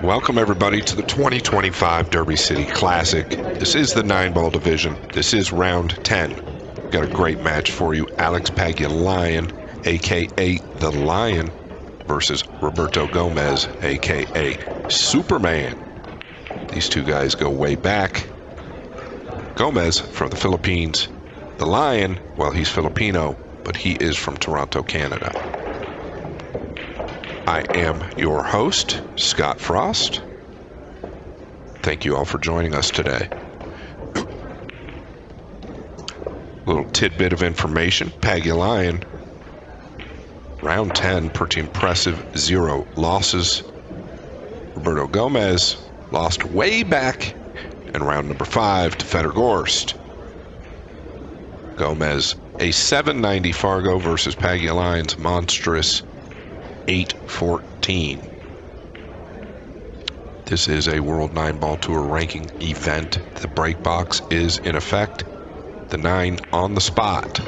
Welcome everybody to the 2025 Derby City Classic. This is the 9-ball division. This is round 10. Got a great match for you. Alex Pagulayan, aka The Lion, versus Roberto Gomez, aka Superman. These two guys go way back. Gomez from the Philippines. The Lion, well, he's Filipino, but he is from Toronto, Canada. I am your host, Scott Frost. Thank you all for joining us today. Little tidbit of information. Pagulayan, round 10, pretty impressive, 0 losses. Roberto Gomez lost way back in round number 5 to Federgorst. Gomez, a 790 Fargo versus Pagulayan's monstrous 814. This is a World 9-Ball Tour ranking event. The break box is in effect. The 9 on the spot.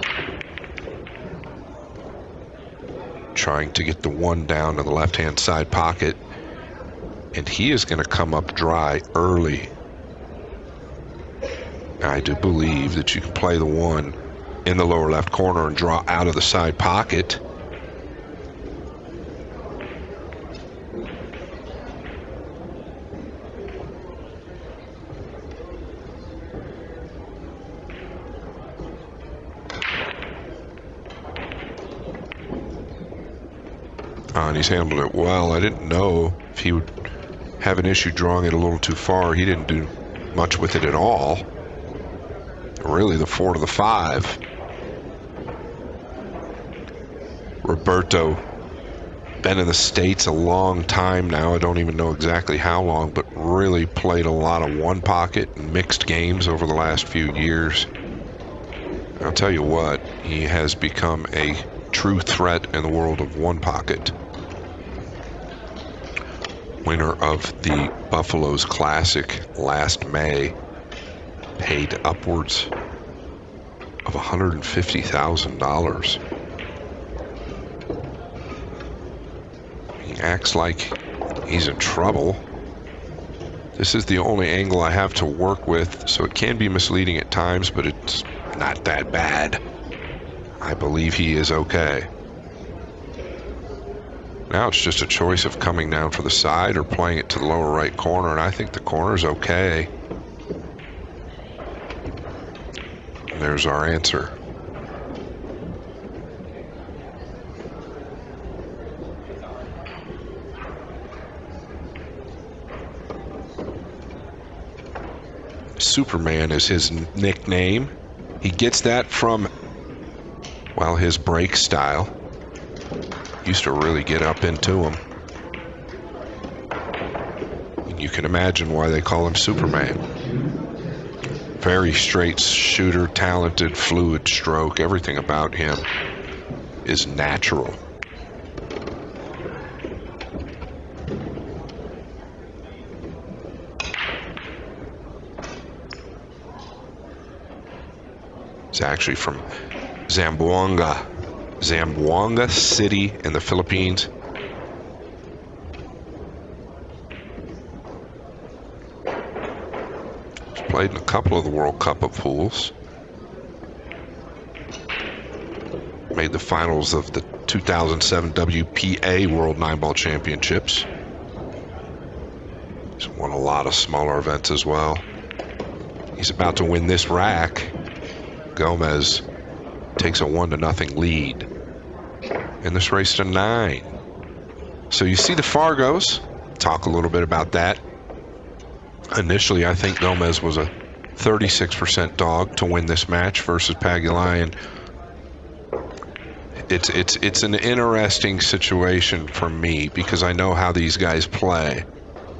Trying to get the 1 down in the left-hand side pocket. And he is going to come up dry early. I do believe that you can play the 1 in the lower left corner and draw out of the side pocket. And he's handled it well. I didn't know if he would have an issue drawing it a little too far. He didn't do much with it at all. Really, the 4 to the 5. Roberto, been in the States a long time now. I don't even know exactly how long, but really played a lot of one pocket and mixed games over the last few years. I'll tell you what, he has become a true threat in the world of one pocket. Winner of the Buffalo's Classic last May, paid upwards of $150,000. He acts like he's in trouble. This is the only angle I have to work with, so it can be misleading at times, but it's not that bad. I believe he is okay. Now it's just a choice of coming down for the side or playing it to the lower right corner, and I think the corner's okay. And there's our answer. Superman is his nickname. He gets that from, well, his break style. Used to really get up into him. And you can imagine why they call him Superman. Very straight shooter, talented, fluid stroke. Everything about him is natural. He's actually from Zamboanga City in the Philippines. He's played in a couple of the World Cup of Pools. Made the finals of the 2007 WPA World 9-Ball Championships. He's won a lot of smaller events as well. He's about to win this rack. Gomez takes a 1-0 lead in this race to 9. So you see the Fargos. Talk a little bit about that. Initially, I think Gomez was a 36% dog to win this match versus Pagulayan. It's an interesting situation for me because I know how these guys play.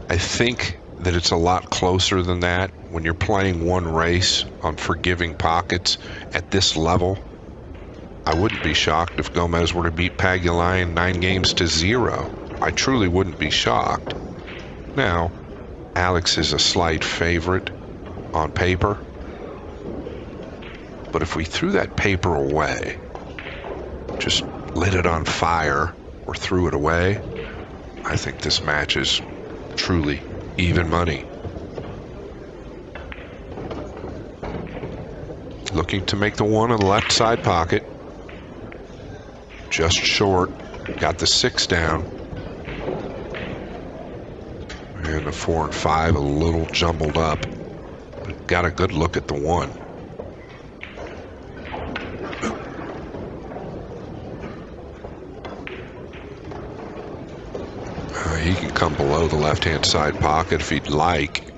I think that it's a lot closer than that when you're playing one race on forgiving pockets at this level. I wouldn't be shocked if Gomez were to beat Pagulayan 9 games to 0. I truly wouldn't be shocked. Now, Alex is a slight favorite on paper. But if we threw that paper away, just lit it on fire or threw it away, I think this match is truly even money. Looking to make the 1 in the left side pocket. Just short. Got the 6 down. And the 4 and 5 a little jumbled up. But got a good look at the 1. He can come below the left-hand side pocket if he'd like.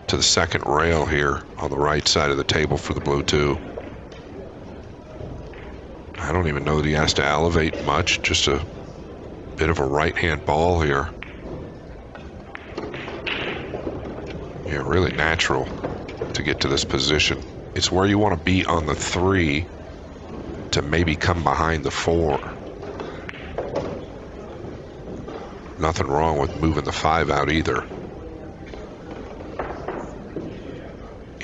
To the second rail here on the right side of the table for the blue 2. I don't even know that he has to elevate much, just a bit of a right-hand ball here. Yeah, really natural to get to this position. It's where you want to be on the 3 to maybe come behind the 4. Nothing wrong with moving the 5 out either.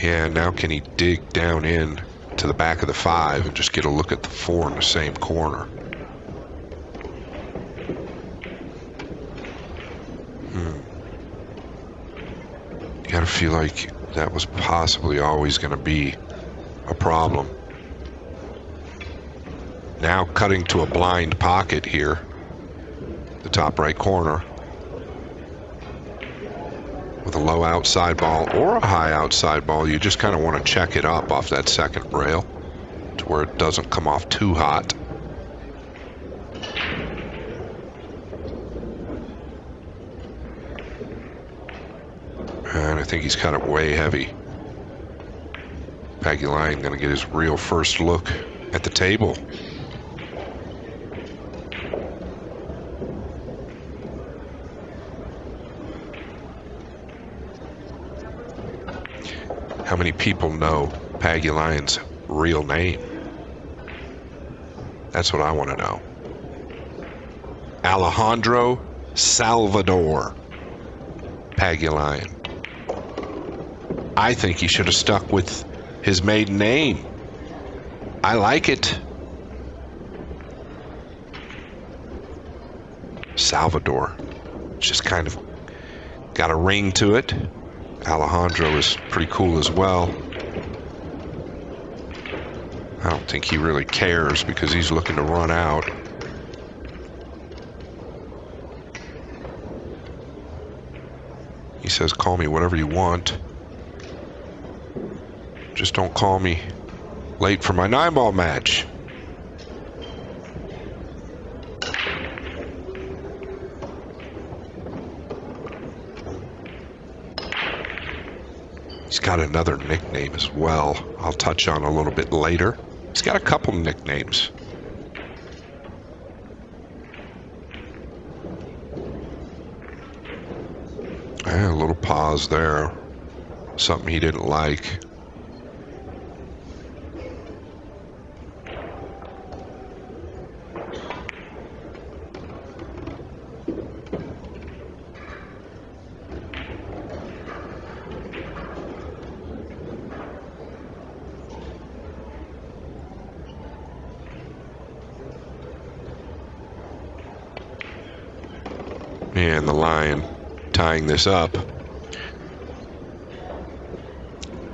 And now can he dig down in to the back of the 5 and just get a look at the 4 in the same corner? You gotta feel like that was possibly always gonna be a problem. Now cutting to a blind pocket here. The top right corner. With a low outside ball or a high outside ball, you just kind of want to check it up off that second rail to where it doesn't come off too hot. And I think he's cut it way heavy. Pagulayan going to get his real first look at the table. How many people know Pagulayan's real name? That's what I want to know. Alejandro Salvador Pagulayan. I think he should have stuck with his maiden name. I like it. Salvador. Just kind of got a ring to it. Alejandro is pretty cool as well. I don't think he really cares because he's looking to run out. He says, call me whatever you want. Just don't call me late for my 9-ball match. He's got another nickname as well. I'll touch on a little bit later. He's got a couple nicknames. A little pause there. Something he didn't like. And the Lion tying this up.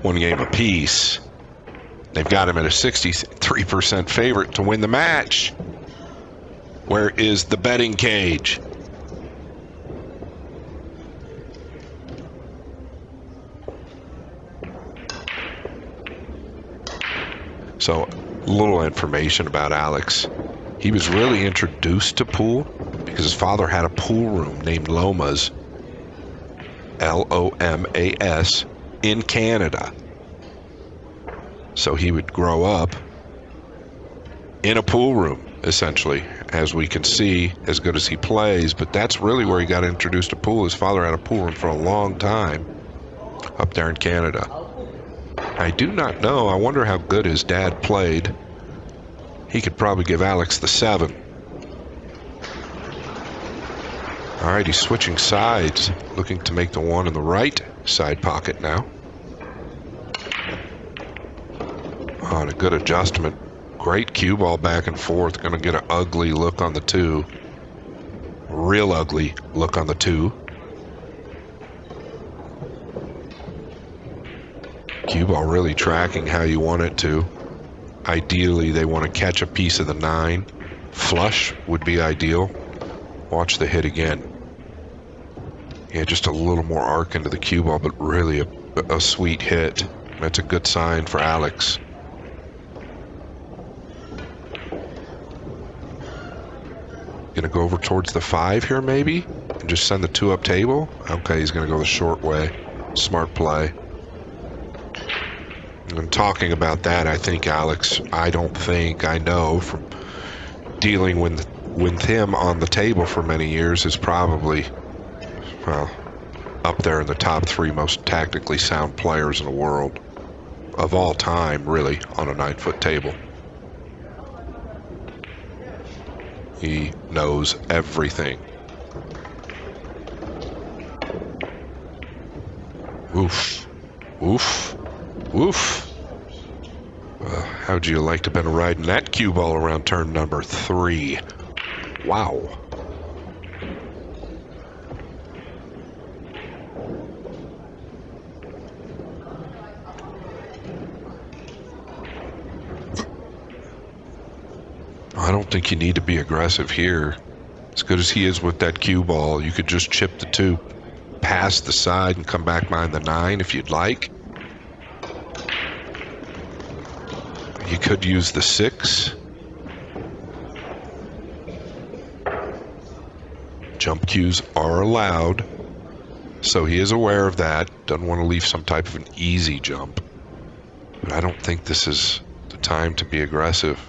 1 game apiece. They've got him at a 63% favorite to win the match. Where is the betting cage? So, little information about Alex. He was really introduced to pool because his father had a pool room named Lomas, Lomas, in Canada. So he would grow up in a pool room, essentially, as we can see, as good as he plays. But that's really where he got introduced to pool. His father had a pool room for a long time up there in Canada. I do not know. I wonder how good his dad played. He could probably give Alex the 7. All right, he's switching sides, looking to make the 1 in the right side pocket now. Oh, and a good adjustment. Great cue ball back and forth. Going to get an ugly look on the 2. Real ugly look on the 2. Cue ball really tracking how you want it to. Ideally, they want to catch a piece of the 9. Flush would be ideal. Watch the hit again. Yeah, just a little more arc into the cue ball, but really a sweet hit. That's a good sign for Alex. Gonna go over towards the 5 here, maybe? And just send the 2 up table? Okay, he's gonna go the short way. Smart play. And talking about that, I think Alex, I know from dealing with him on the table for many years, is probably, well, up there in the top 3 most tactically sound players in the world. Of all time, really, on a 9-foot table. He knows everything. Oof. Oof. Oof. How'd you like to have been riding that cue ball around turn number 3? Wow. I don't think you need to be aggressive here. As good as he is with that cue ball, you could just chip the 2 past the side and come back behind the 9 if you'd like. You could use the 6. Jump cues are allowed, so he is aware of that. Doesn't want to leave some type of an easy jump. But I don't think this is the time to be aggressive.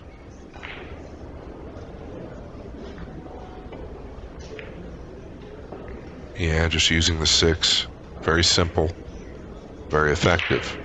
Yeah, just using the 6. Very simple, very effective.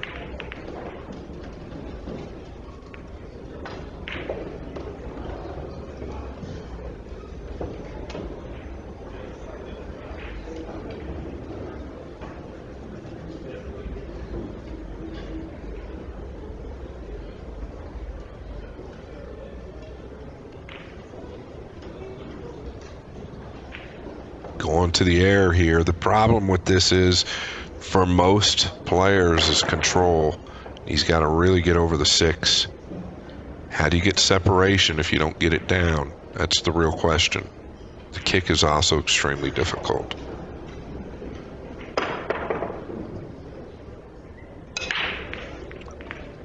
Going to the air here. The problem with this is, for most players, is control. He's got to really get over the 6. How do you get separation if you don't get it down? That's the real question. The kick is also extremely difficult.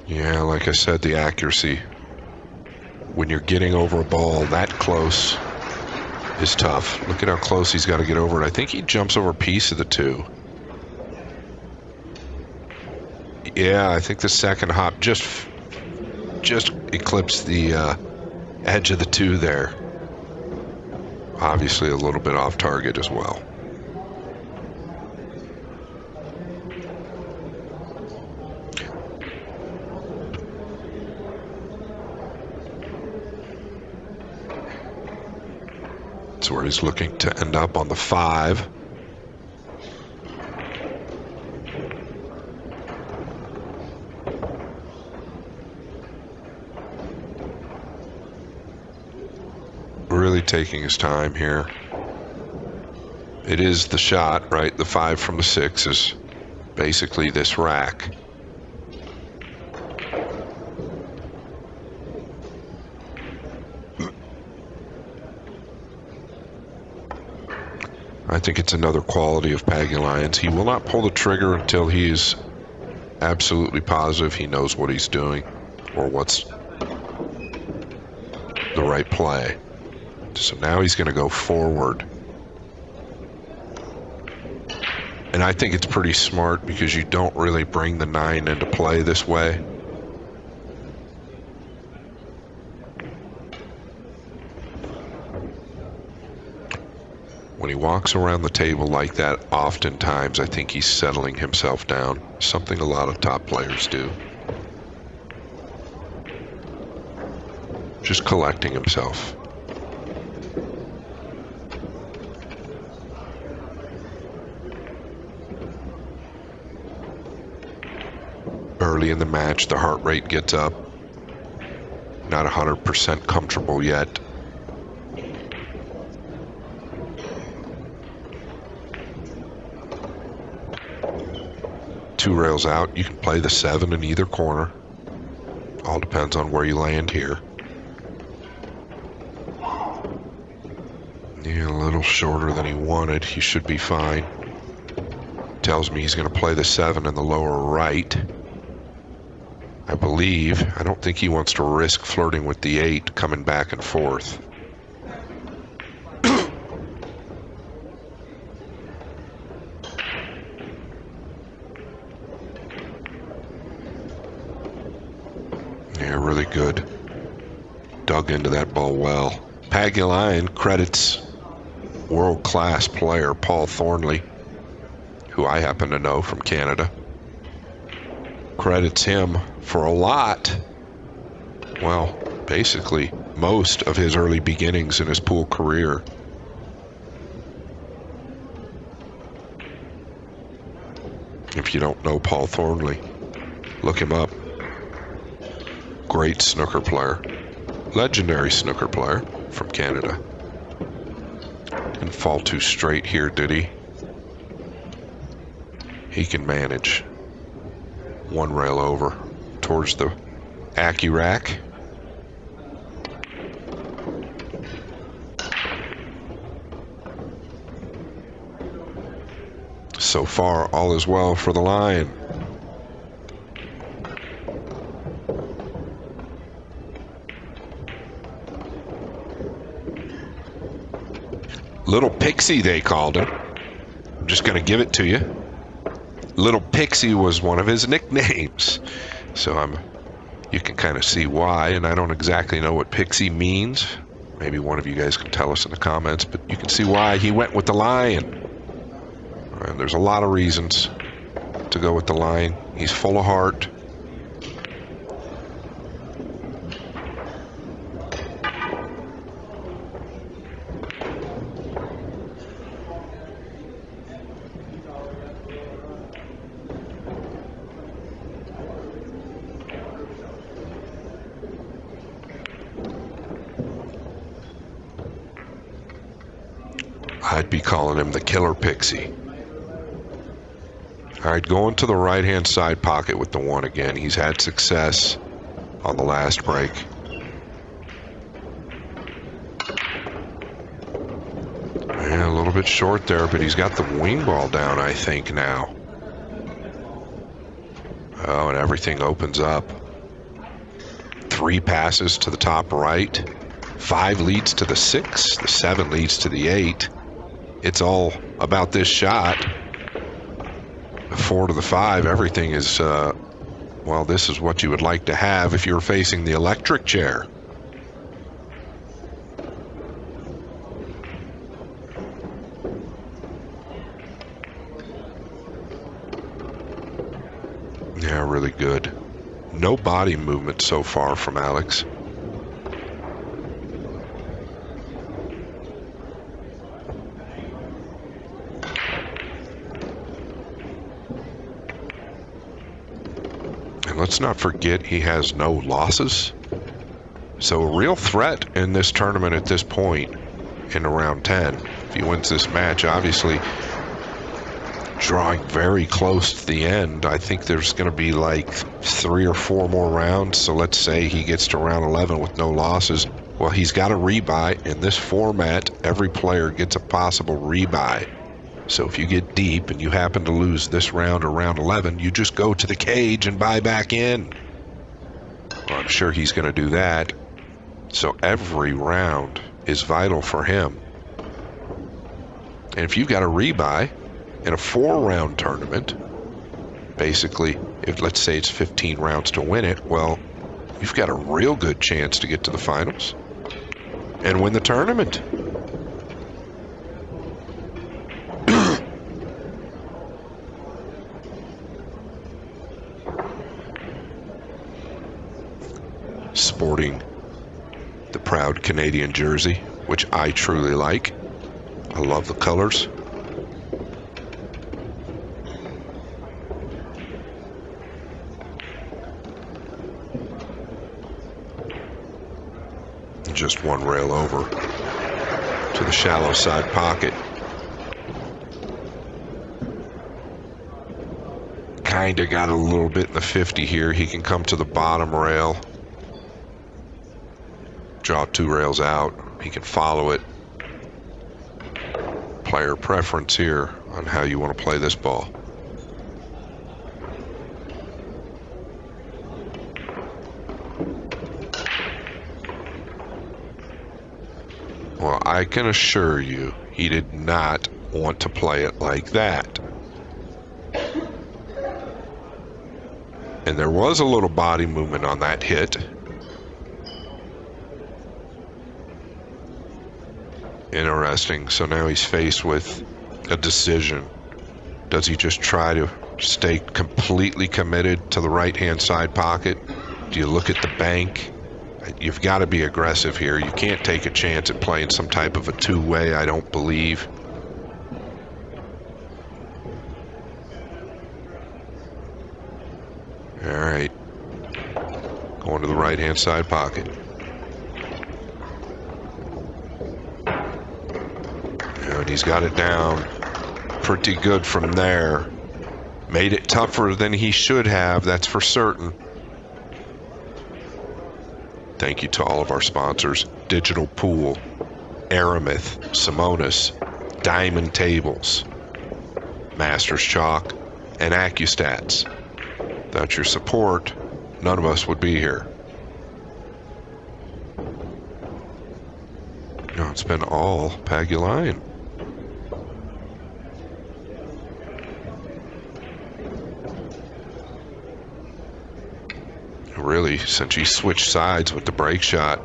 Yeah, like I said, the accuracy. When you're getting over a ball that close is tough. Look at how close he's got to get over it. I think he jumps over a piece of the 2. Yeah, I think the second hop just eclipsed the edge of the 2 there. Obviously a little bit off target as well. That's where he's looking to end up on the 5. Really taking his time here. It is the shot, right? The 5 from the 6 is basically this rack. I think it's another quality of Pagulayan's. He will not pull the trigger until he is absolutely positive he knows what he's doing or what's the right play. So now he's going to go forward. And I think it's pretty smart because you don't really bring the 9 into play this way. When he walks around the table like that, oftentimes I think he's settling himself down, something a lot of top players do. Just collecting himself. Early in the match, the heart rate gets up. Not 100% comfortable yet. 2 rails out, you can play the 7 in either corner. All depends on where you land here. Yeah, a little shorter than he wanted. He should be fine. Tells me he's going to play the 7 in the lower right. I believe. I don't think he wants to risk flirting with the 8 coming back and forth. Yeah, really good. Dug into that ball well. Pagulayan credits world-class player Paul Thornley, who I happen to know from Canada. Credits him for a lot, well, basically most of his early beginnings in his pool career. If you don't know Paul Thornley, look him up. Great snooker player. Legendary snooker player from Canada. Didn't fall too straight here, did he? He can manage. 1 rail over towards the Accu-Rack. So far, all is well for the Lion. Little Pixie, they called him. I'm just going to give it to you. Little Pixie was one of his nicknames. So you can kind of see why, and I don't exactly know what Pixie means. Maybe one of you guys can tell us in the comments, but you can see why he went with the Lion. And there's a lot of reasons to go with the Lion. He's full of heart. I'd be calling him the Killer Pixie. All right, going to the right-hand side pocket with the 1 again. He's had success on the last break. Yeah, a little bit short there, but he's got the wing ball down, I think, now. Oh, and everything opens up. 3 passes to the top right. 5 leads to the 6. The 7 leads to the 8. It's all about this shot. The 4 to the 5, everything is, well, this is what you would like to have if you were facing the electric chair. Yeah, really good. No body movement so far from Alex. And let's not forget he has no losses. So a real threat in this tournament at this point in round 10. If he wins this match, obviously drawing very close to the end. I think there's going to be like 3 or 4 more rounds. So let's say he gets to round 11 with no losses. Well, he's got a rebuy. In this format, every player gets a possible rebuy. So if you get deep and you happen to lose this round or round 11, you just go to the cage and buy back in. Well, I'm sure he's going to do that. So every round is vital for him. And if you've got a rebuy in a 4-round tournament, basically, if let's say it's 15 rounds to win it, well, you've got a real good chance to get to the finals and win the tournament. Sporting the proud Canadian jersey, which I truly like. I love the colors. Just 1 rail over to the shallow side pocket. kind of got a little bit in the 50 here. He can come to the bottom rail, draw 2 rails out. He can follow it. Player preference here on how you want to play this ball. Well, I can assure you, he did not want to play it like that. And there was a little body movement on that hit. Interesting. So now he's faced with a decision. Does he just try to stay completely committed to the right-hand side pocket? Do you look at the bank? You've got to be aggressive here. You can't take a chance at playing some type of a two-way, I don't believe. All right. Going to the right-hand side pocket. And he's got it down pretty good from there. Made it tougher than he should have, that's for certain. Thank you to all of our sponsors: Digital Pool, Aramith, Simonis, Diamond Tables, Masters Chalk, and Accustats. Without your support, none of us would be here. No, it's been all Pagulayan. Really, since he switched sides with the break shot,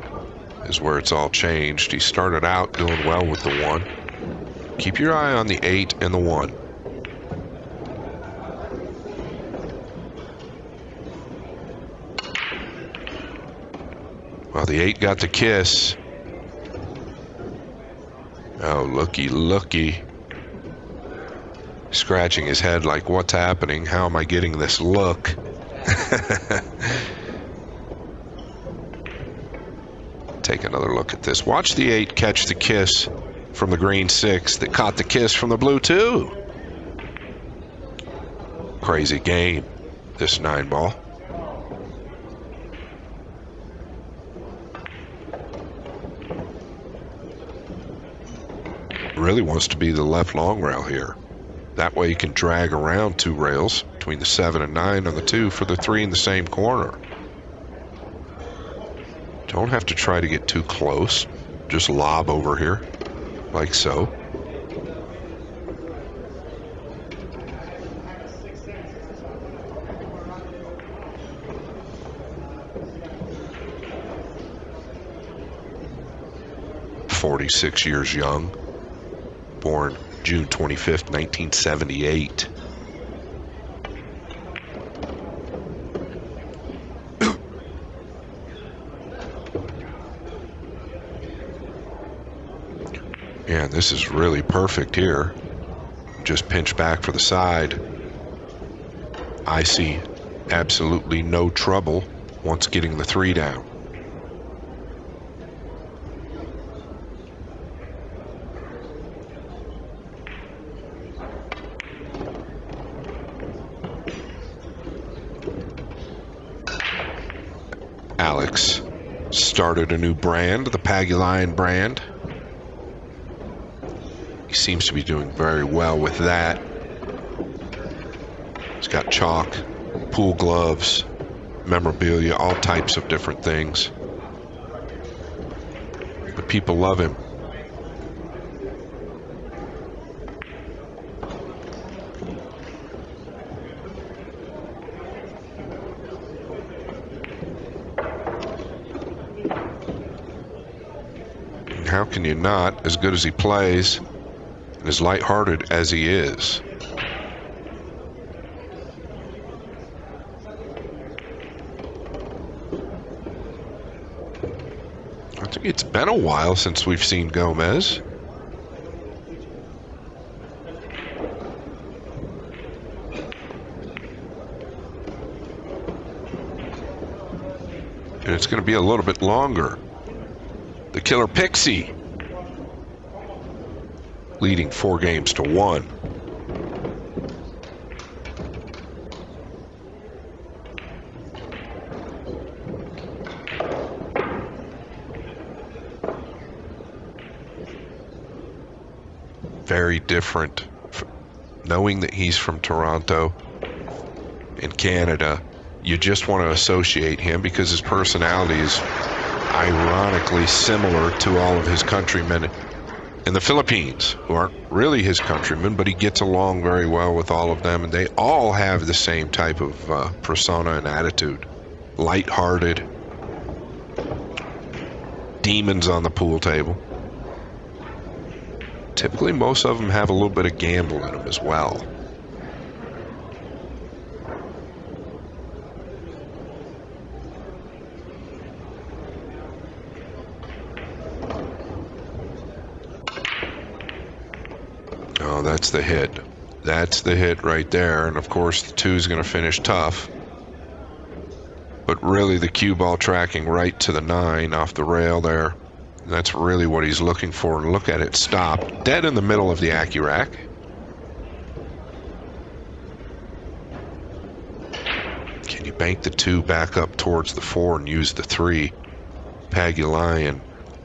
is where it's all changed. He started out doing well with the 1. Keep your eye on the 8 and the 1. Well, the 8 got the kiss. Oh, looky, looky. Scratching his head like, what's happening? How am I getting this look? Take another look at this. Watch the 8 catch the kiss from the green 6 that caught the kiss from the blue 2. Crazy game, this 9 ball. Really wants to be the left long rail here. That way you can drag around 2 rails between the 7 and 9 on the 2 for the 3 in the same corner. Don't have to try to get too close. Just lob over here, like so. "46 years young, born June 25th, 1978. Yeah, this is really perfect here. Just pinch back for the side. I see absolutely no trouble once getting the 3 down. Alex started a new brand, the Pagulayan brand. He seems to be doing very well with that. He's got chalk, pool gloves, memorabilia, all types of different things. But people love him. And how can you not, as good as he plays, and as lighthearted as he is? I think it's been a while since we've seen Gomez. And it's going to be a little bit longer. The Killer Pixie leading 4 games to 1. very different. Knowing that he's from Toronto in Canada, you just want to associate him because his personality is ironically similar to all of his countrymen in the Philippines, who aren't really his countrymen, but he gets along very well with all of them, and they all have the same type of persona and attitude. Lighthearted, demons on the pool table. Typically, most of them have a little bit of gamble in them as well. Oh, that's the hit. That's the hit right there. And of course, the 2 is going to finish tough. But really, the cue ball tracking right to the 9 off the rail there. That's really what he's looking for. And look at it stop. Dead in the middle of the Accurac. Can you bank the 2 back up towards the 4 and use the 3? Pagulayan,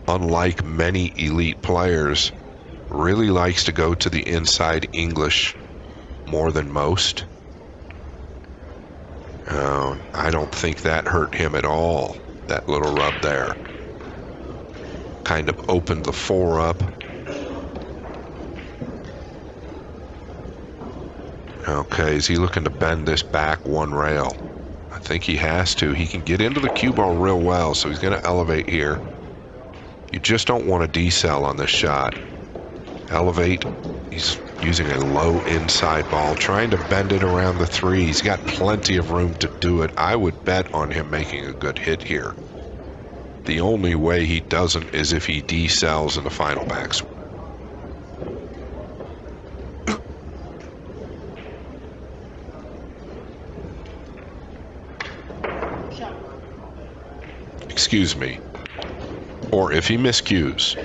unlike many elite players, really likes to go to the inside English more than most. Oh, I don't think that hurt him at all, that little rub there. Kind of opened the 4 up. Okay, is he looking to bend this back 1 rail? I think he has to. He can get into the cue ball real well, so he's going to elevate here. You just don't want to decel on this shot. Elevate. He's using a low inside ball, trying to bend it around the 3. He's got plenty of room to do it. I would bet on him making a good hit here. The only way he doesn't is if he decels in the final backswing. Excuse me. Or if he miscues.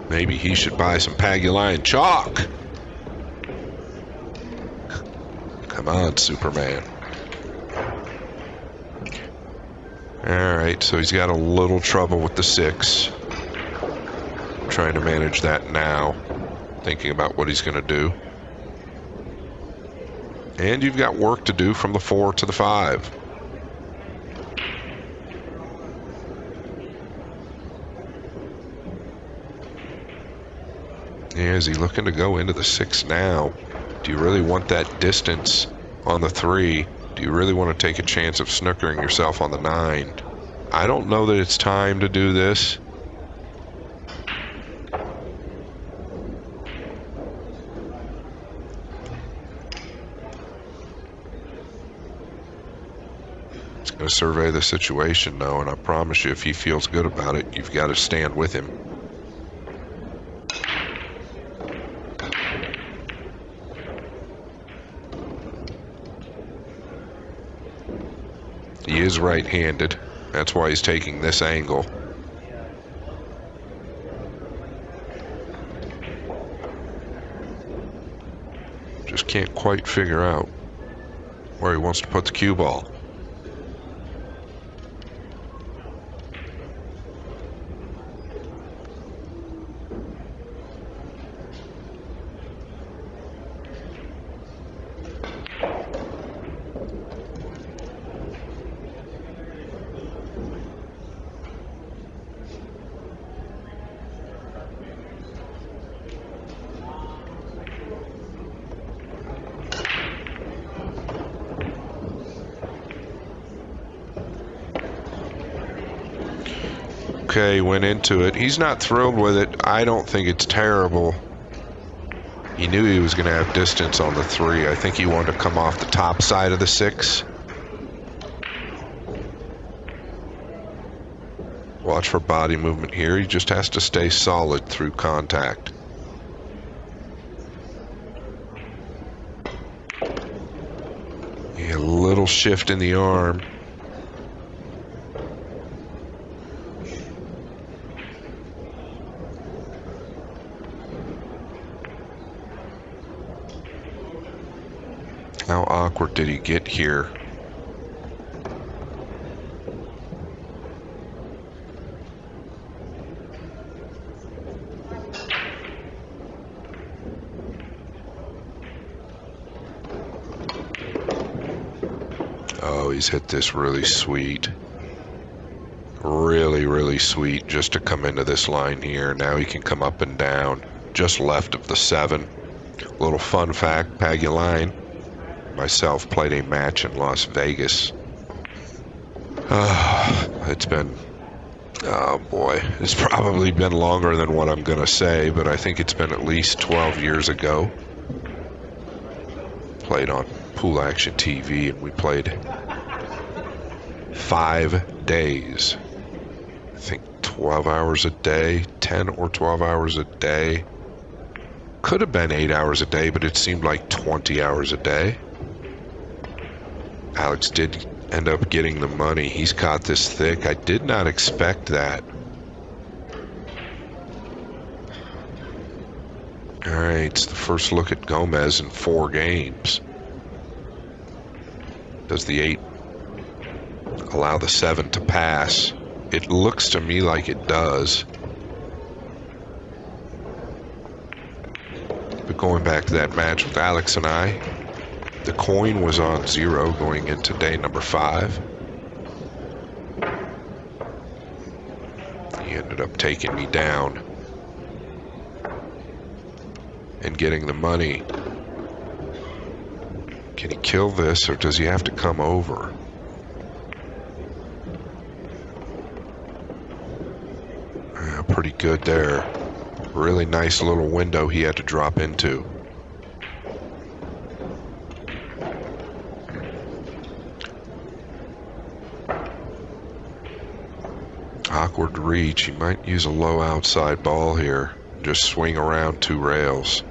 Maybe he should buy some Pagulayan chalk. Come on, Superman. Alright, so he's got a little trouble with the 6. Trying to manage that now. Thinking about what he's going to do. And you've got work to do from the 4 to the 5. Yeah, is he looking to go into the 6 now? Do you really want that distance on the 3? Do you really want to take a chance of snookering yourself on the 9? I don't know that it's time to do this. He's going to survey the situation, though, and I promise you, if he feels good about it, you've got to stand with him. He is right-handed. That's why he's taking this angle. Just can't quite figure out where he wants to put the cue ball. Okay, went into it. He's not thrilled with it. I don't think it's terrible. He knew he was going to have distance on the 3. I think he wanted to come off the top side of the 6. Watch for body movement here. He just has to stay solid through contact. Yeah, a little shift in the arm. How awkward did he get here? he's hit this really sweet. Really, really sweet just to come into this line here. Now he can come up and down just left of the 7. Little fun fact, Pagulayan, myself played a match in Las Vegas. It's been, oh boy, it's probably been longer than what I'm going to say, but I think it's been at least 12 years ago. Played on Pool Action TV, and we played 5 days. I think 12 hours a day, 10 or 12 hours a day. Could have been 8 hours a day, but it seemed like 20 hours a day. Alex did end up getting the money. He's caught this thick. I did not expect that. All right, it's the first look at Gomez in 4 games. Does the 8 allow the 7 to pass? It looks to me like it does. But going back to that match with Alex and I, the coin was on 0 going into day number 5. He ended up taking me down and getting the money. Can he kill this, or does he have to come over? Pretty good there. Really nice little window he had to drop into. Awkward reach. He might use a low outside ball here. Just swing around 2 rails.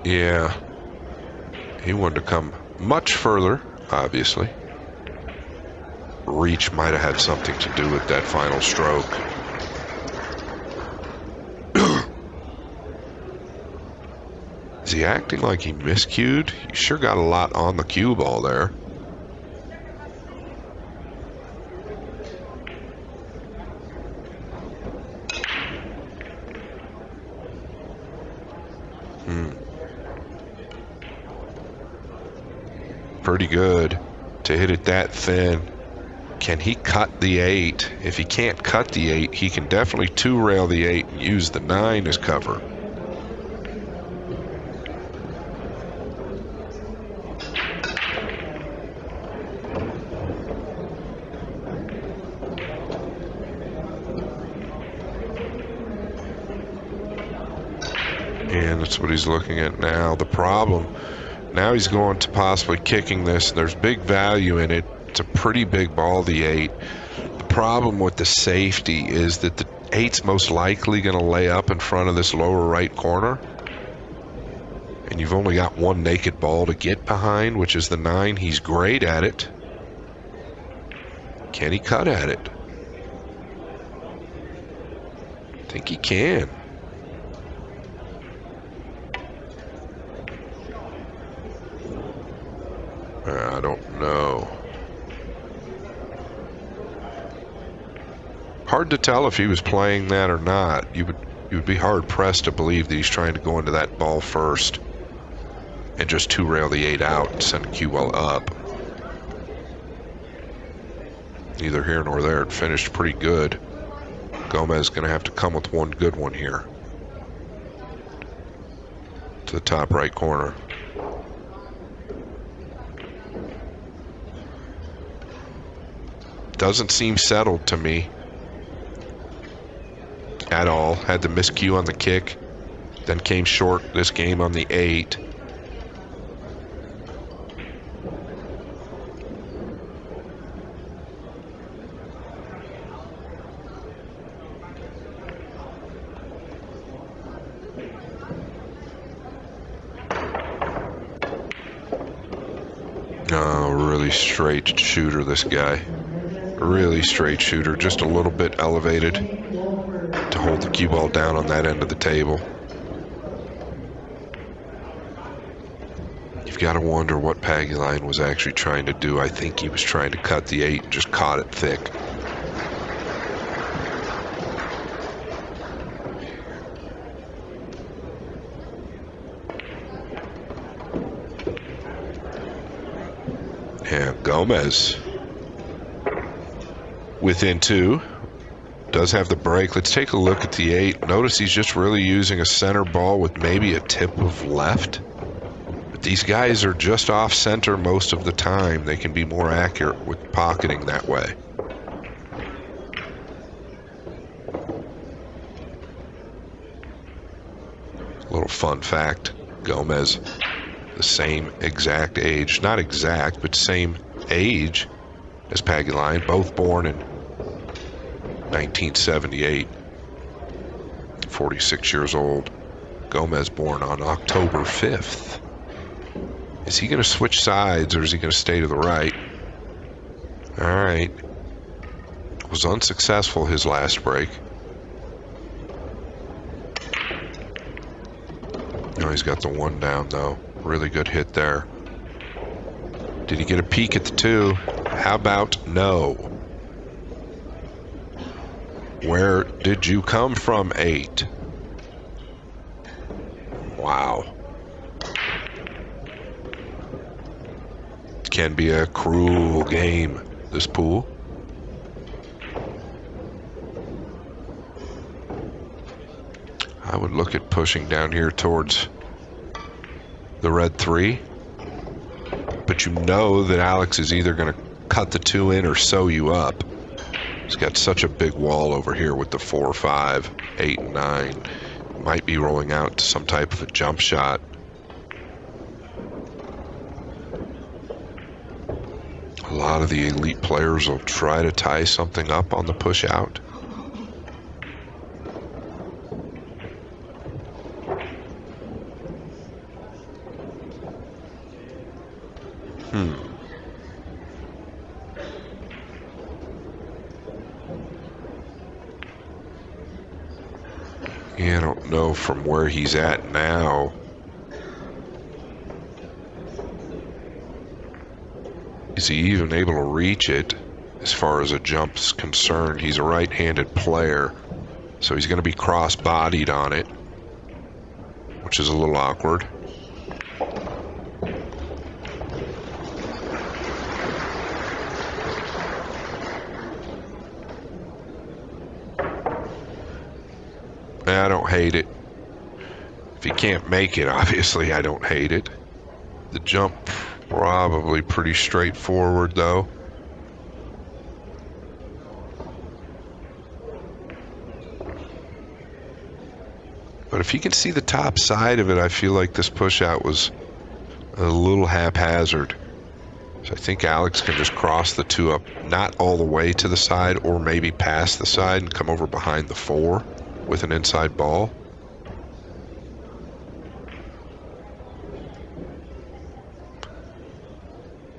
Yeah. He wanted to come much further, obviously. Reach might have had something to do with that final stroke. Is he acting like he miscued? He sure got a lot on the cue ball there. Pretty good to hit it that thin. Can he cut the 8? If he can't cut the 8, he can definitely 2-rail the 8 and use the 9 as cover. And that's what he's looking at now. The problem, now he's going to possibly kicking this. There's big value in it. It's a pretty big ball, the 8. The problem with the safety is that the 8's most likely going to lay up in front of this lower right corner. And you've only got 1 naked ball to get behind, which is the 9. He's great at it. Can he cut at it? I think he can. I don't know. Hard to tell if he was playing that or not. You would be hard pressed to believe that he's trying to go into that ball first and just 2-rail the 8 out and send a cue ball up. Neither here nor there. It finished pretty good. Gomez is going to have to come with 1 good one here. To the top right corner. Doesn't seem settled to me at all. Had the miscue on the kick, then came short this game on the 8. Oh, really straight shooter, this guy. Really straight shooter, just a little bit elevated to hold the cue ball down on that end of the table. You've got to wonder what Pagulayan was actually trying to do. I think he was trying to cut the 8 and just caught it thick. And Gomez within 2. Does have the break. Let's take a look at the 8. Notice he's just really using a center ball with maybe a tip of left. But these guys are just off center most of the time. They can be more accurate with pocketing that way. Little fun fact, Gomez, the same exact age, not exact, but same age as Pagulayan, both born in 1978, 46 years old. Gomez born on October 5th. Is he going to switch sides or is he going to stay to the right? All right. Was unsuccessful his last break. No, he's got the 1 down though. Really good hit there. Did he get a peek at the 2? How about no? Where did you come from, 8? Wow. Can be a cruel game, this pool. I would look at pushing down here towards the red 3. But you know that Alex is either going to cut the 2 in or sew you up. He's got such a big wall over here with the 4, 5, 8, and 9. Might be rolling out to some type of a jump shot. A lot of the elite players will try to tie something up on the push out. Yeah, I don't know from where he's at now. Is he even able to reach it as far as a jump's concerned? He's a right-handed player, so he's going to be cross-bodied on it, which is a little awkward. I don't hate it. If he can't make it, obviously, I don't hate it. The jump, probably pretty straightforward, though. But if he can see the top side of it, I feel like this push out was a little haphazard. So I think Alex can just cross the 2 up, not all the way to the side, or maybe past the side and come over behind the 4 with an inside ball.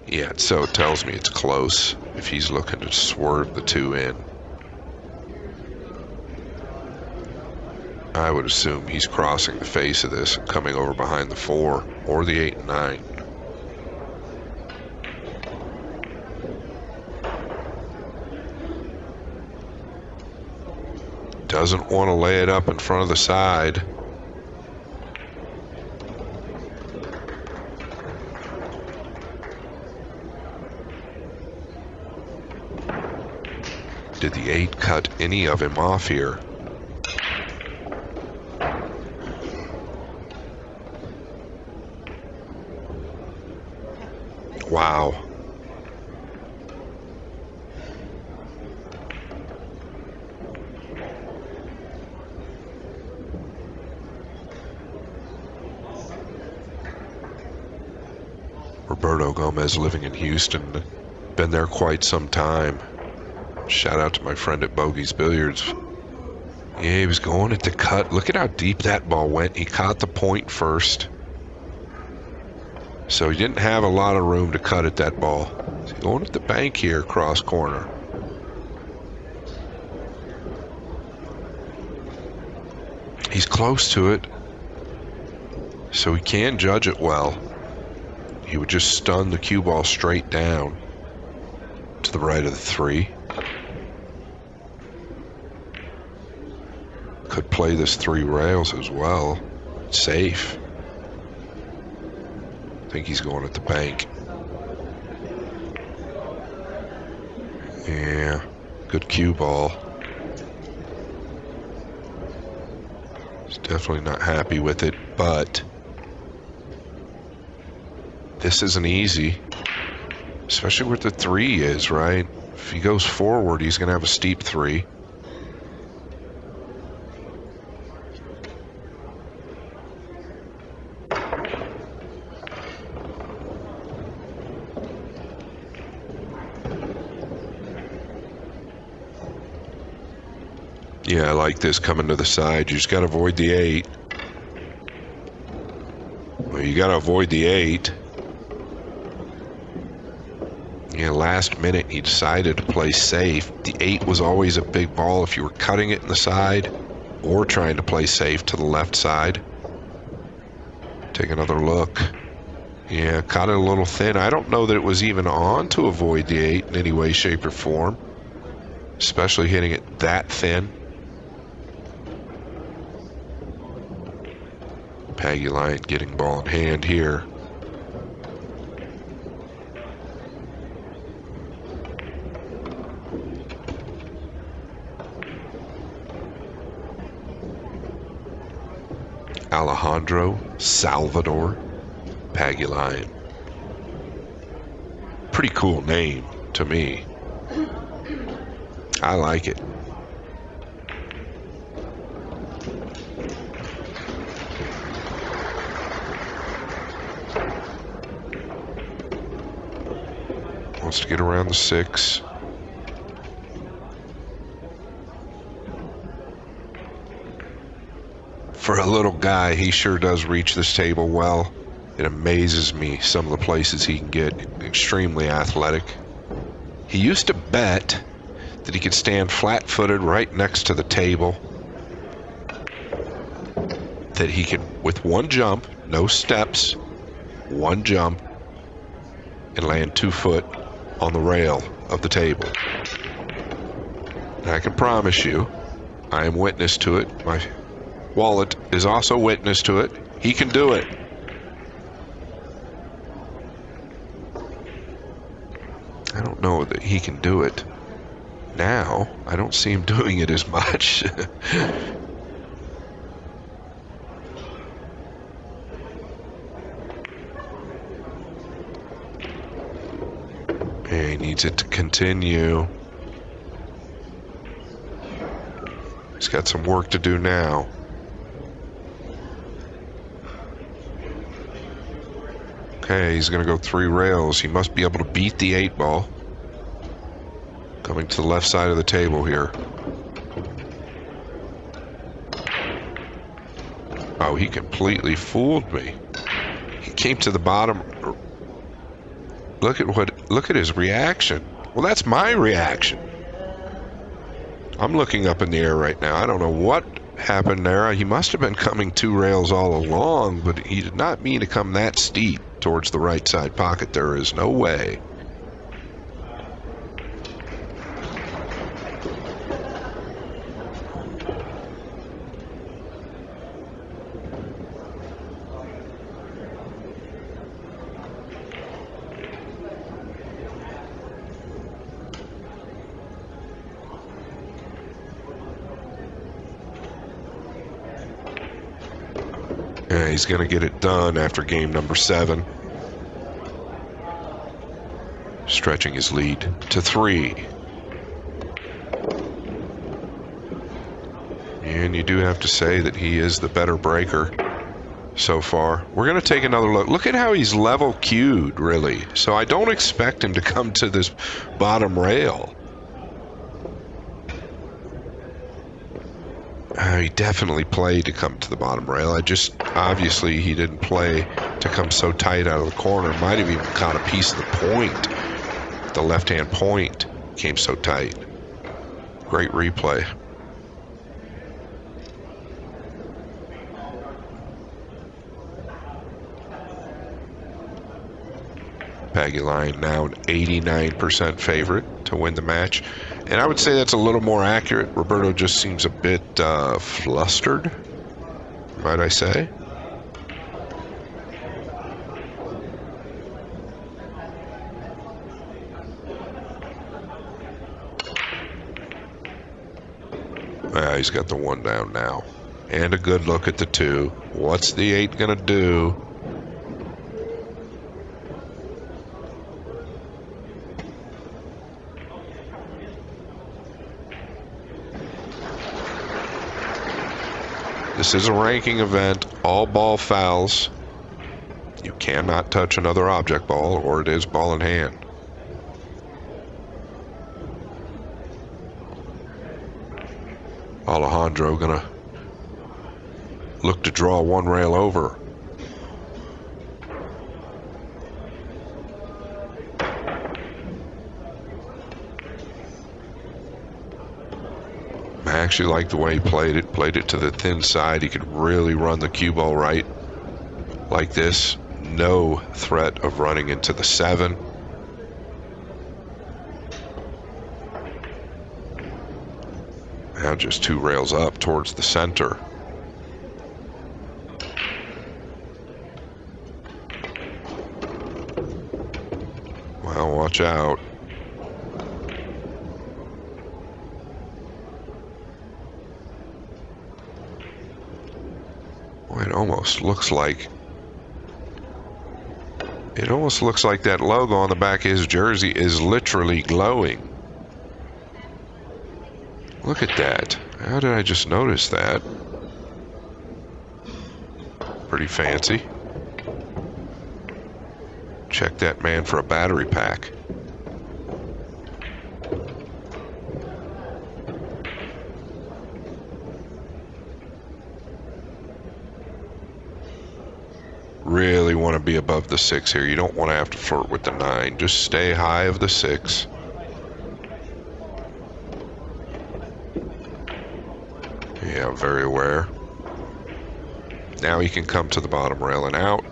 Yeah, so it tells me it's close if he's looking to swerve the 2 in. I would assume he's crossing the face of this and coming over behind the 4 or the 8 and 9. Doesn't want to lay it up in front of the side. Did the 8 cut any of him off here? Wow. Roberto Gomez living in Houston. Been there quite some time. Shout out to my friend at Bogey's Billiards. Yeah, he was going at the cut. Look at how deep that ball went. He caught the point first. So he didn't have a lot of room to cut at that ball. He's going at the bank here, cross corner. He's close to it, so he can judge it well. He would just stun the cue ball straight down to the right of the 3. Could play this 3 rails as well. Safe. I think he's going at the bank. Yeah, good cue ball. He's definitely not happy with it, but this isn't easy. Especially where the 3 is, right? If he goes forward, he's going to have a steep 3. Yeah, I like this coming to the side. You just got to avoid the 8. Well, you got to avoid the 8. Yeah, last minute he decided to play safe. The 8 was always a big ball if you were cutting it in the side or trying to play safe to the left side. Take another look. Yeah, caught it a little thin. I don't know that it was even on to avoid the 8 in any way, shape, or form. Especially hitting it that thin. Pagulayan getting ball in hand here. Alejandro Salvador Pagulayan. Pretty cool name to me. I like it. Wants to get around the 6. For a little guy, he sure does reach this table well. It amazes me some of the places he can get. Extremely athletic. He used to bet that he could stand flat-footed right next to the table. That he could, with one jump, no steps, one jump, and land 2 foot on the rail of the table. And I can promise you, I am witness to it. My wallet is also witness to it. He can do it. I don't know that he can do it now. I don't see him doing it as much. He needs it to continue. He's got some work to do now. Okay, he's going to go 3 rails. He must be able to beat the 8 ball. Coming to the left side of the table here. Oh, he completely fooled me. He came to the bottom. Look at his reaction. Well, that's my reaction. I'm looking up in the air right now. I don't know what happened there. He must have been coming 2 rails all along, but he did not mean to come that steep towards the right side pocket. There is no way. Yeah, he's going to get it done after game number 7. Stretching his lead to 3. And you do have to say that he is the better breaker so far. We're going to take another look. Look at how he's level cued, really. So I don't expect him to come to this bottom rail. He definitely played to come to the bottom rail. Obviously he didn't play to come so tight out of the corner. Might have even caught a piece of the point. The left-hand point came so tight. Great replay. Pagulayan now an 89% favorite to win the match. And I would say that's a little more accurate. Roberto just seems a bit flustered, might I say. Yeah, he's got the 1 down now. And a good look at the 2. What's the 8 gonna do? This is a ranking event. All ball fouls. You cannot touch another object ball, or it is ball in hand. Alejandro gonna look to draw 1 rail over. I actually like the way he played it. Played it to the thin side. He could really run the cue ball right like this. No threat of running into the 7. Now just 2 rails up towards the center. Well, watch out. Boy, it almost looks like that logo on the back of his jersey is literally glowing. Look at that. How did I just notice that? Pretty fancy. Check that man for a battery pack. Really want to be above the 6 here. You don't want to have to flirt with the 9. Just stay high of the 6. Yeah, very aware. Now he can come to the bottom rail and out.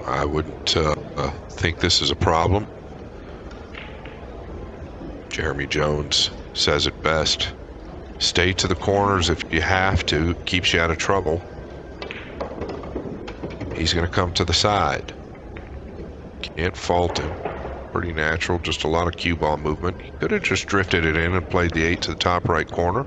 I wouldn't think this is a problem. Jeremy Jones says it best. Stay to the corners if you have to. Keeps you out of trouble. He's going to come to the side. Can't fault him. Pretty natural. Just a lot of cue ball movement. He could have just drifted it in and played the 8 to the top right corner.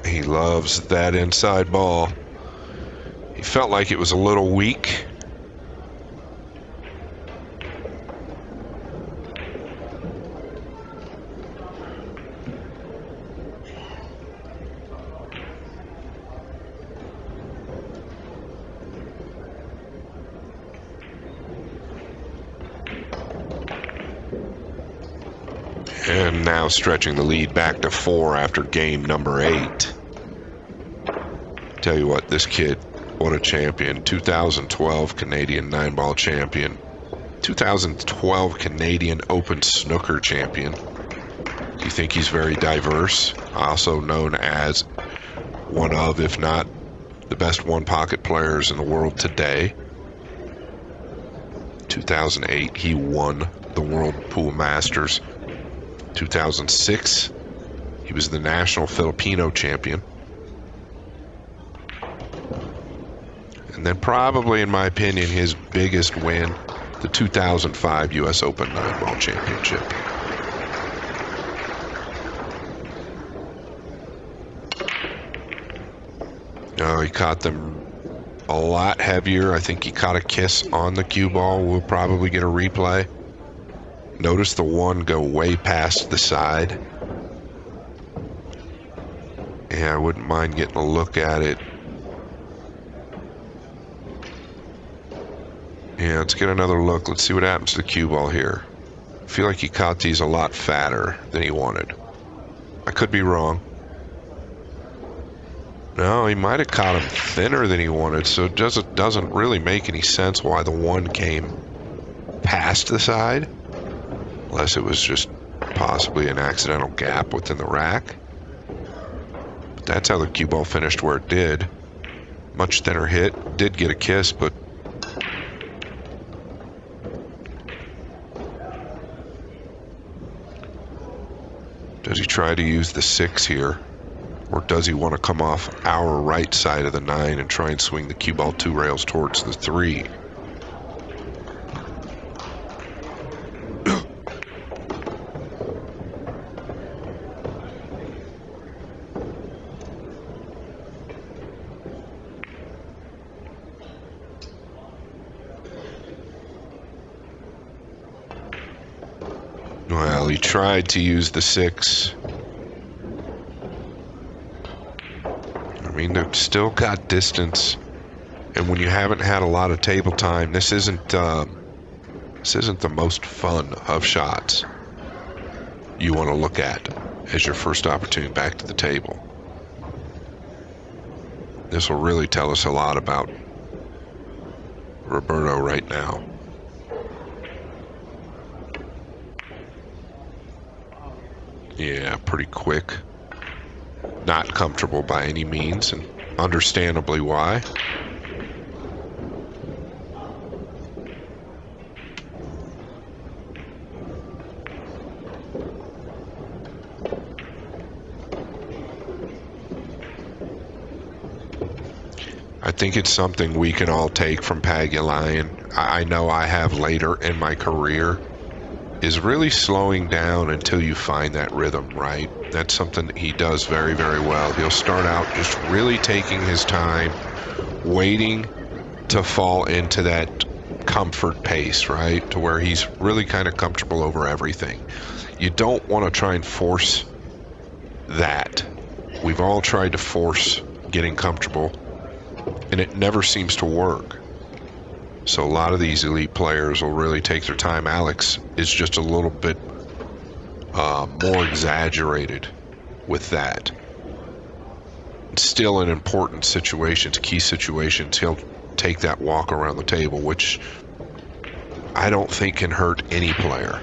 He loves that inside ball. He felt like it was a little weak. And now stretching the lead back to 4 after game number 8. Tell you what, this kid, what a champion. 2012 Canadian 9-ball champion. 2012 Canadian Open Snooker champion. Do you think he's very diverse? Also known as one of, if not the best one-pocket players in the world today. 2008, he won the World Pool Masters. 2006, he was the national Filipino champion. And then probably, in my opinion, his biggest win, the 2005 U.S. Open 9-ball championship. No, he caught them a lot heavier. I think he caught a kiss on the cue ball. We'll probably get a replay. Notice the 1 go way past the side. Yeah, I wouldn't mind getting a look at it. Yeah, let's get another look. Let's see what happens to the cue ball here. I feel like he caught these a lot fatter than he wanted. I could be wrong. No, he might have caught him thinner than he wanted, so it doesn't really make any sense why the 1 came past the side, unless it was just possibly an accidental gap within the rack. But that's how the cue ball finished where it did. Much thinner hit, did get a kiss, but does he try to use the 6 here? Or does he want to come off our right side of the 9 and try and swing the cue ball 2 rails towards the 3? Well, he tried to use the 6. I mean, they've still got distance, and when you haven't had a lot of table time, this isn't the most fun of shots you want to look at as your first opportunity back to the table. This will really tell us a lot about Roberto right now. Yeah, pretty quick. Not comfortable by any means, and understandably why. I think it's something we can all take from Pagulayan. I know I have later in my career, is really slowing down until you find that rhythm, right? That's something that he does very, very well. He'll start out just really taking his time, waiting to fall into that comfort pace, right? To where he's really kind of comfortable over everything. You don't want to try and force that. We've all tried to force getting comfortable, and it never seems to work. So a lot of these elite players will really take their time. Alex is just a little bit more exaggerated with that. Still in important situations, key situations, he'll take that walk around the table, which I don't think can hurt any player.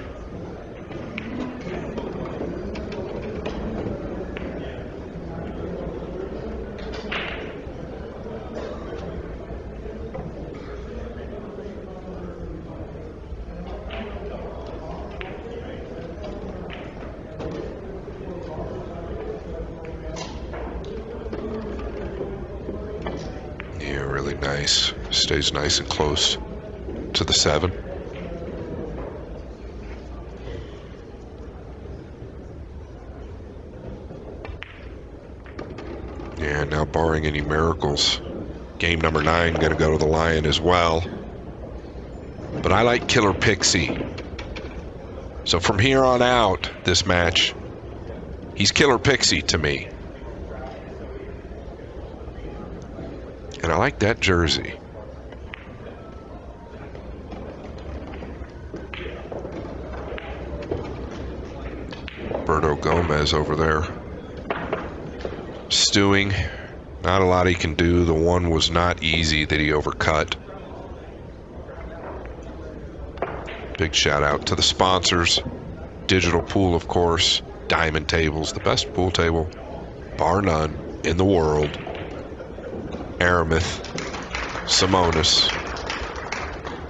Yeah, really nice. Stays nice and close to the 7. Yeah, now barring any miracles, game number 9 going to go to the Lion as well. But I like Killer Pixie. So from here on out, this match, he's Killer Pixie to me. And I like that jersey. Roberto Gomez over there. Stewing. Not a lot he can do. The one was not easy that he overcut. Big shout out to the sponsors. Digital Pool, of course. Diamond Tables, the best pool table, bar none, in the world. Aramith, Simonis,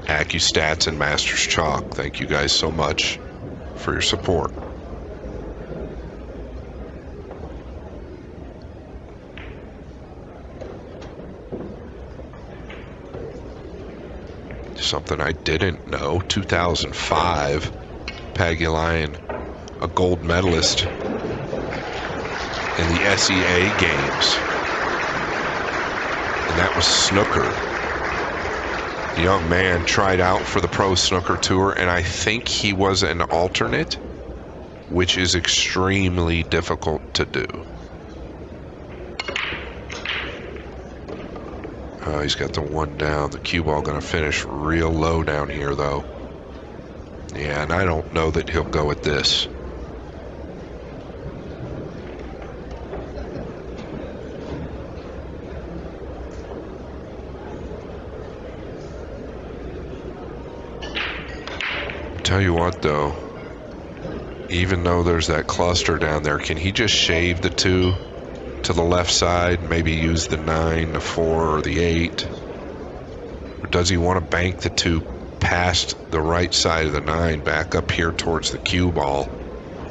AccuStats, and Masters Chalk. Thank you guys so much for your support. Something I didn't know, 2005, Pagulayan, a gold medalist in the SEA games. And that was snooker. The young man tried out for the Pro Snooker Tour, and I think he was an alternate, which is extremely difficult to do. Oh, he's got the 1 down. The cue ball going to finish real low down here, though. Yeah, and I don't know that he'll go at this. Tell you what, though, even though there's that cluster down there, can he just shave the 2 to the left side, maybe use the 9, the 4, or the 8? Or does he want to bank the 2 past the right side of the 9 back up here towards the cue ball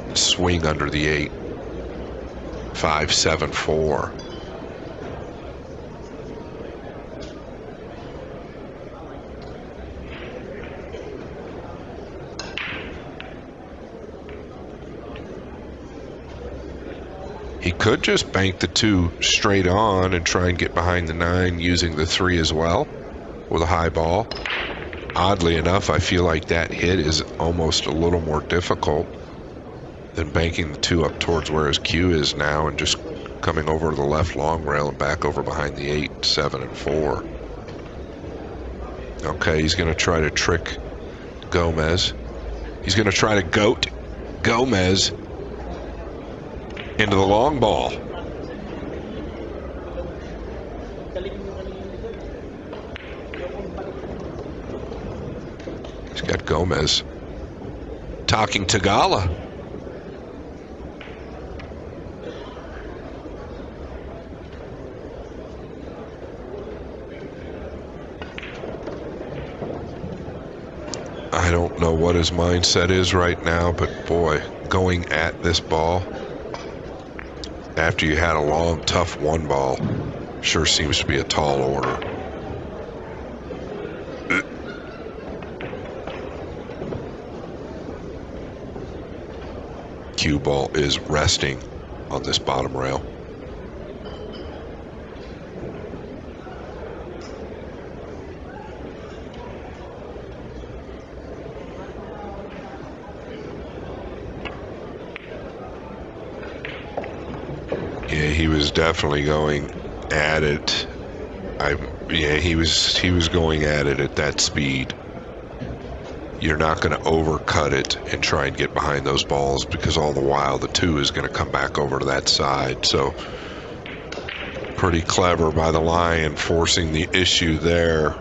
and swing under the 8? 5, 7, 4. He could just bank the 2 straight on and try and get behind the 9 using the 3 as well with a high ball. Oddly enough, I feel like that hit is almost a little more difficult than banking the 2 up towards where his cue is now and just coming over to the left long rail and back over behind the 8, 7, and 4. Okay, he's going to try to trick Gomez. He's going to try to goat Gomez into the long ball. He's got Gomez talking to Gala. I don't know what his mindset is right now, but boy, going at this ball after you had a long, tough 1 ball sure seems to be a tall order. Cue ball is resting on this bottom rail. Yeah, he was definitely going at it. He was going at it at that speed. You're not going to overcut it and try and get behind those balls because all the while the 2 is going to come back over to that side. So pretty clever by the Lion, forcing the issue there,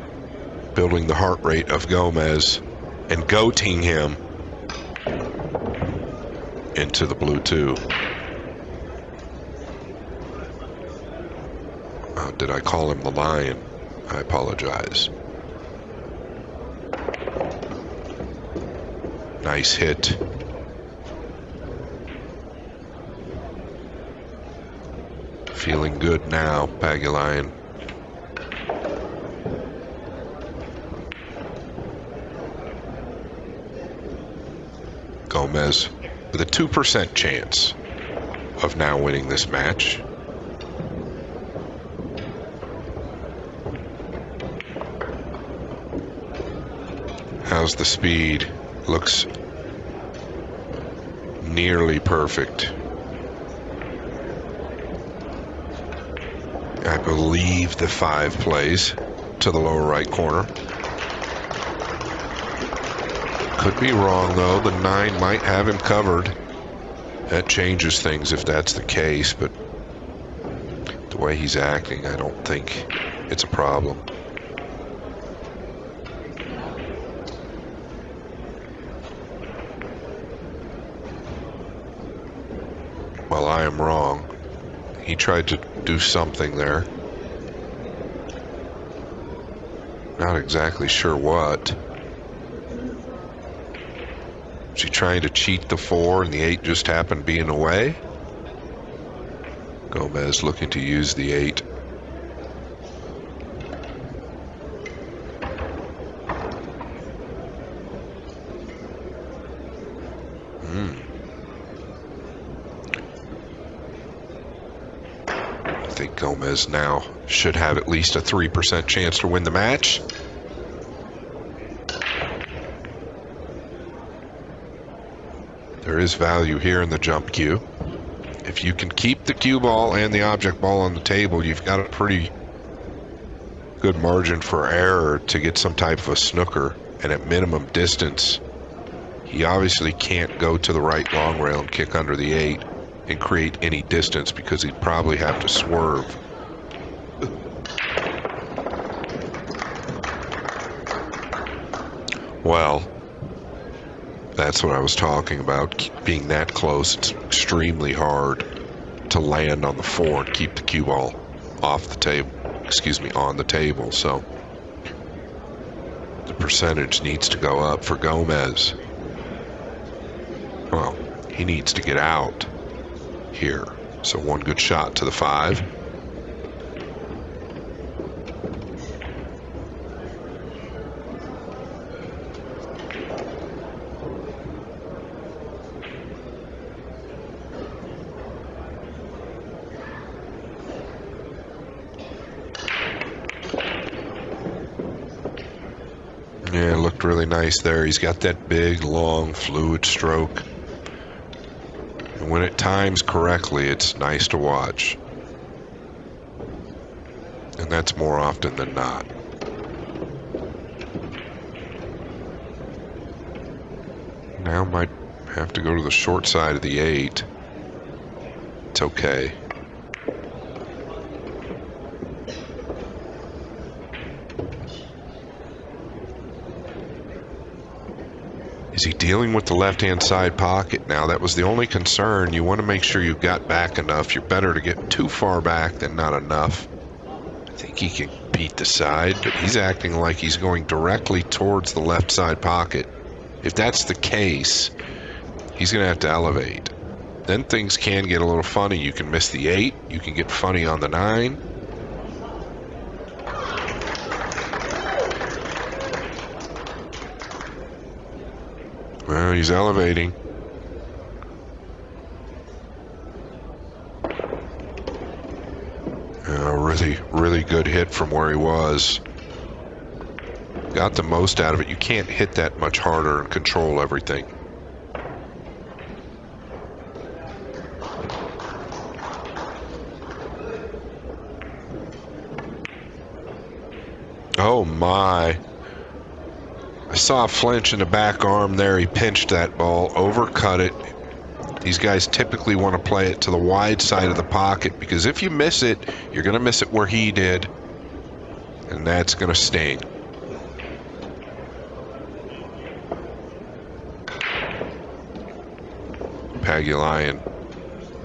building the heart rate of Gomez and goating him into the blue 2. Did I call him the Lion? I apologize. Nice hit. Feeling good now, Pagulayan. Gomez with a 2% chance of now winning this match. How's the speed? Looks nearly perfect. I believe the 5 plays to the lower right corner. Could be wrong though, the 9 might have him covered. That changes things if that's the case, but the way he's acting, I don't think it's a problem. Well, I am wrong. He tried to do something there. Not exactly sure what. Was he trying to cheat the 4 and the 8 just happened to be in the way? Gomez looking to use the 8. I think Gomez now should have at least a 3% chance to win the match. There is value here in the jump cue. If you can keep the cue ball and the object ball on the table, you've got a pretty good margin for error to get some type of a snooker. And at minimum distance, he obviously can't go to the right long rail and kick under the 8 and create any distance because he'd probably have to swerve. Well, That's what I was talking about. Being that close, it's extremely hard to land on the 4 and keep the cue ball off the table. Excuse me, on the table. So the percentage needs to go up for Gomez. Well, he needs to get out here. So one good shot to the 5. Yeah, it looked really nice there. He's got that big, long, fluid stroke. And when it times correctly, it's nice to watch. And that's more often than not. Now might have to go to the short side of the 8. It's okay. Is he dealing with the left-hand side pocket now? That was the only concern. You want to make sure you've got back enough. You're better to get too far back than not enough. I think he can beat the side, but he's acting like he's going directly towards the left side pocket. If that's the case, he's going to have to elevate. Then things can get a little funny. You can miss the 8. You can get funny on the 9. Well, he's elevating. Really good hit from where he was. Got the most out of it. You can't hit that much harder and control everything. Oh my. I saw a flinch in the back arm there. He pinched that ball, overcut it. These guys typically want to play it to the wide side of the pocket because if you miss it, you're going to miss it where he did, and that's going to sting. Pagulayan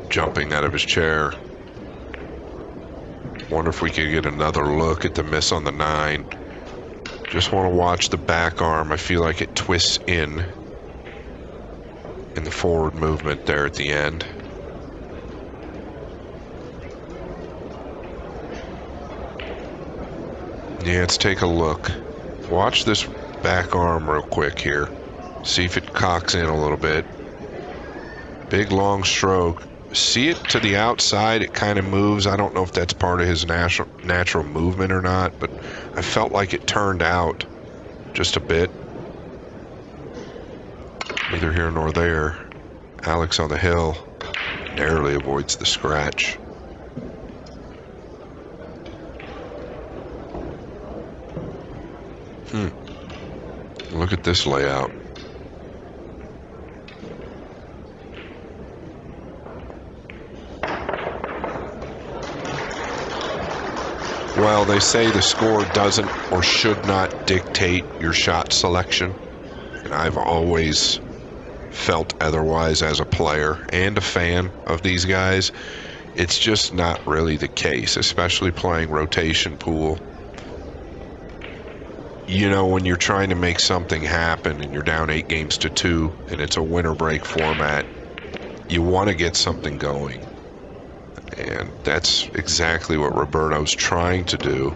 jumping out of his chair. Wonder if we could get another look at the miss on the 9. Just want to watch the back arm. I feel like it twists in the forward movement there at the end. Yeah, let's take a look. Watch this back arm real quick here. See if it cocks in a little bit. Big long stroke. See it to the outside, it kind of moves. I don't know if that's part of his natural movement or not, but I felt like it turned out just a bit. Neither here nor there. Alex on the hill narrowly avoids the scratch. Look at this layout. Well, they say the score doesn't or should not dictate your shot selection, and I've always felt otherwise as a player and a fan of these guys. It's just not really the case, especially playing rotation pool. You know, when you're trying to make something happen and you're down 8-2 and it's a winter break format, you want to get something going. And that's exactly what Roberto's trying to do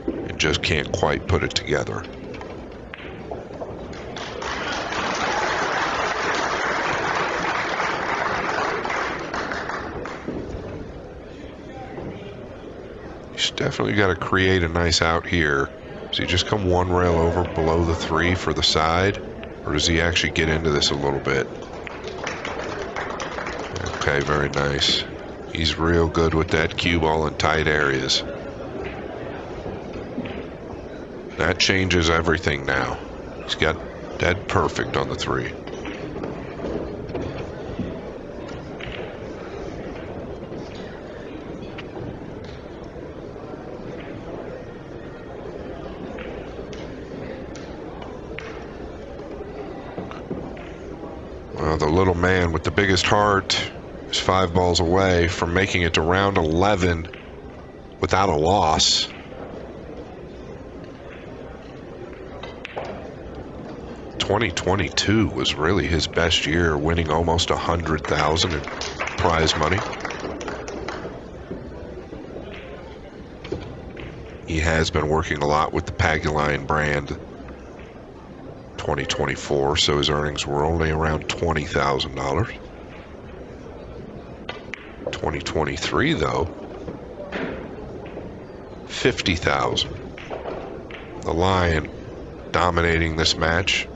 and just can't quite put it together. He's definitely got to create a nice out here. Does he just come one rail over below the 3 for the side? Or does he actually get into this a little bit? Okay, very nice. He's real good with that cue ball in tight areas. That changes everything now. He's got dead perfect on the 3. Well, the little man with the biggest heart is 5 balls away from making it to round 11 without a loss. ...2022 was really his best year, winning almost $100,000 in prize money. He has been working a lot with the Pagulayan brand 2024, so his earnings were only around $20,000. 2023, though, $50,000. The Lion dominating this match.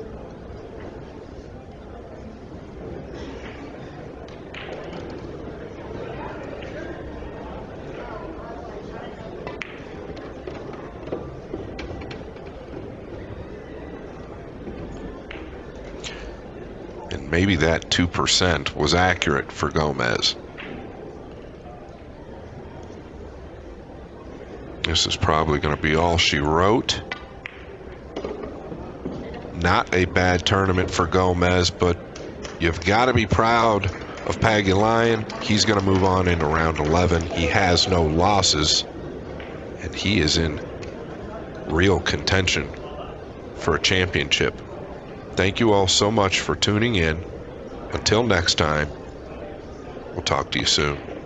And maybe that 2% was accurate for Gomez. This is probably going to be all she wrote. Not a bad tournament for Gomez, but you've got to be proud of Pagulayan. He's going to move on into round 11. He has no losses, and he is in real contention for a championship. Thank you all so much for tuning in. Until next time, we'll talk to you soon.